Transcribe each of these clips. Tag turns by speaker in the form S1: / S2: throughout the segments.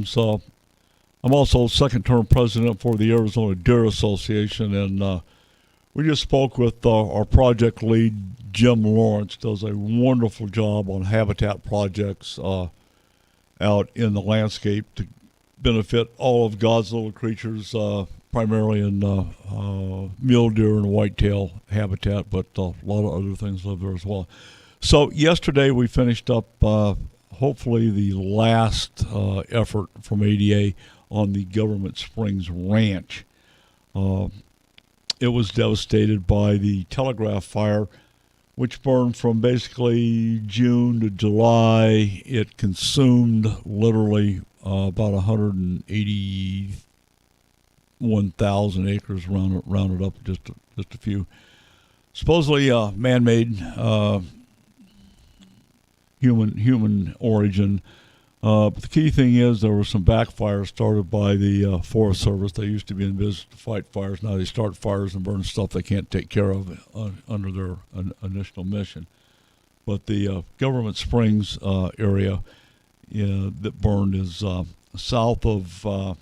S1: Williams. I'm also second-term president for the Arizona Deer Association, and we just spoke with our project lead, Jim Lawrence. Does a wonderful job on habitat projects out in the landscape to benefit all of God's little creatures, primarily in mule deer and whitetail habitat, but a lot of other things live there as well. So yesterday we finished up hopefully the last effort from ADA on the Government Springs Ranch. It was devastated by the telegraph fire, which burned from basically June to July. It consumed literally about 181,000 acres, rounded up just a few. Supposedly man-made, human origin. But the key thing is there were some backfires started by the Forest Service. They used to be in business to fight fires. Now they start fires and burn stuff they can't take care of under their initial mission. But the Government Springs area that burned is south of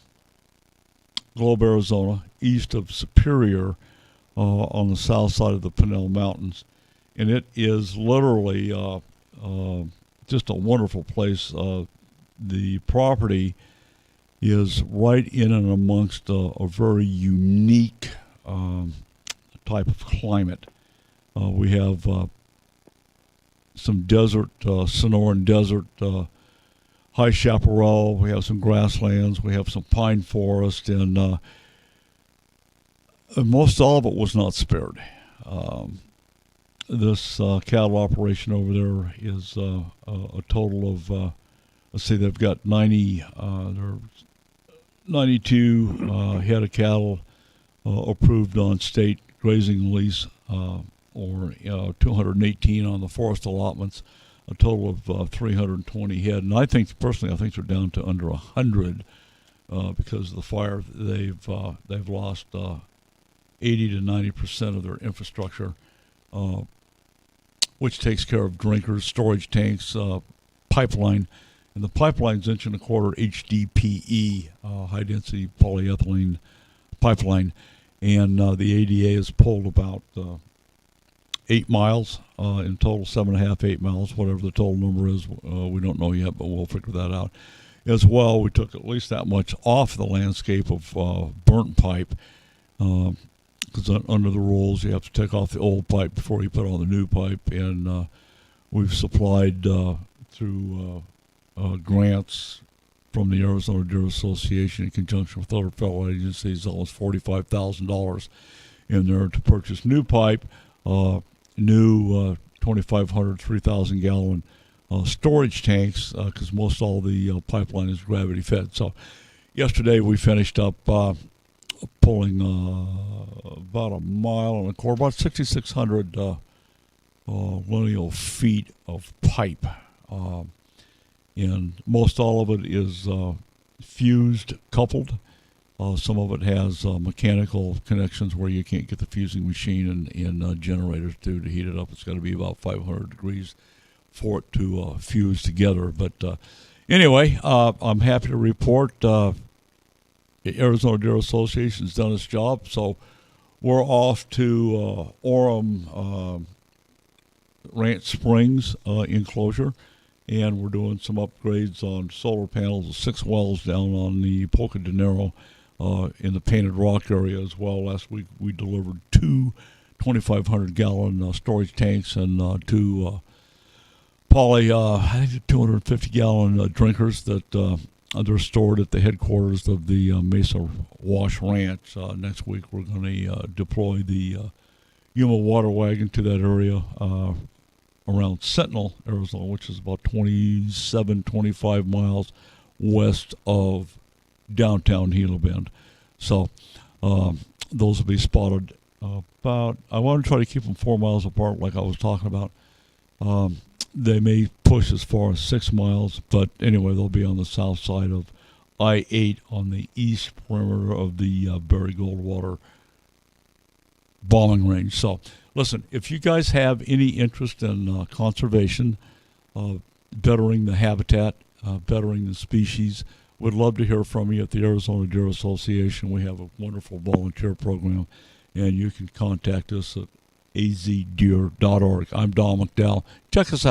S1: Globe, Arizona, east of Superior, on the south side of the Pinnell Mountains. And it is literally just a wonderful place. The property is right in and amongst a very unique type of climate. We have some desert, Sonoran desert, high chaparral. We have some grasslands. We have some pine forest, and most all of it was not spared. This cattle operation over there is a total of, let's see, they've got 92 head of cattle approved on state grazing lease, or 218 on the forest allotments, a total of 320 head. And I think, personally, they're down to under 100 because of the fire. They've lost 80 to 90% of their infrastructure, which takes care of drinkers, storage tanks, pipeline. And the pipeline's 1.25 inch HDPE, high-density polyethylene pipeline. And the ADA has pulled about 8 miles in total, 7.5, 8 miles, whatever the total number is. We don't know yet, but we'll figure that out. As well, we took at least that much off the landscape of burnt pipe, because under the rules, you have to take off the old pipe before you put on the new pipe. And we've supplied through grants from the Arizona Deer Association in conjunction with other federal agencies, almost $45,000 in there to purchase new pipe, new 2,500, 3,000 gallon storage tanks, because most all the pipeline is gravity fed. So yesterday we finished up pulling about 1.25 miles, about 6,600 lineal feet of pipe. And most all of it is fused, coupled. Some of it has mechanical connections where you can't get the fusing machine and generators to heat it up. It's got to be about 500 degrees for it to fuse together. But anyway, I'm happy to report the Arizona Deer Association's done its job. So we're off to Orem Ranch Springs enclosure. And we're doing some upgrades on solar panels, 6 wells down on the Poca de Nero in the Painted Rock area as well. Last week we delivered 2 2,500 gallon storage tanks and 2 I think 250 gallon drinkers that they're stored at the headquarters of the Mesa Wash Ranch. Next week we're going to deploy the Yuma water wagon to that area around Sentinel, Arizona, which is about 25 miles west of downtown Gila Bend. So those will be spotted about, I want to try to keep them 4 miles apart like I was talking about. They may push as far as 6 miles, but anyway, they'll be on the south side of I-8 on the east perimeter of the Barry Goldwater bombing range. So listen, if you guys have any interest in conservation, bettering the habitat, bettering the species, would love to hear from you at the Arizona Deer Association. We have a wonderful volunteer program, and you can contact us at azdeer.org. I'm Don McDowell. Check us out.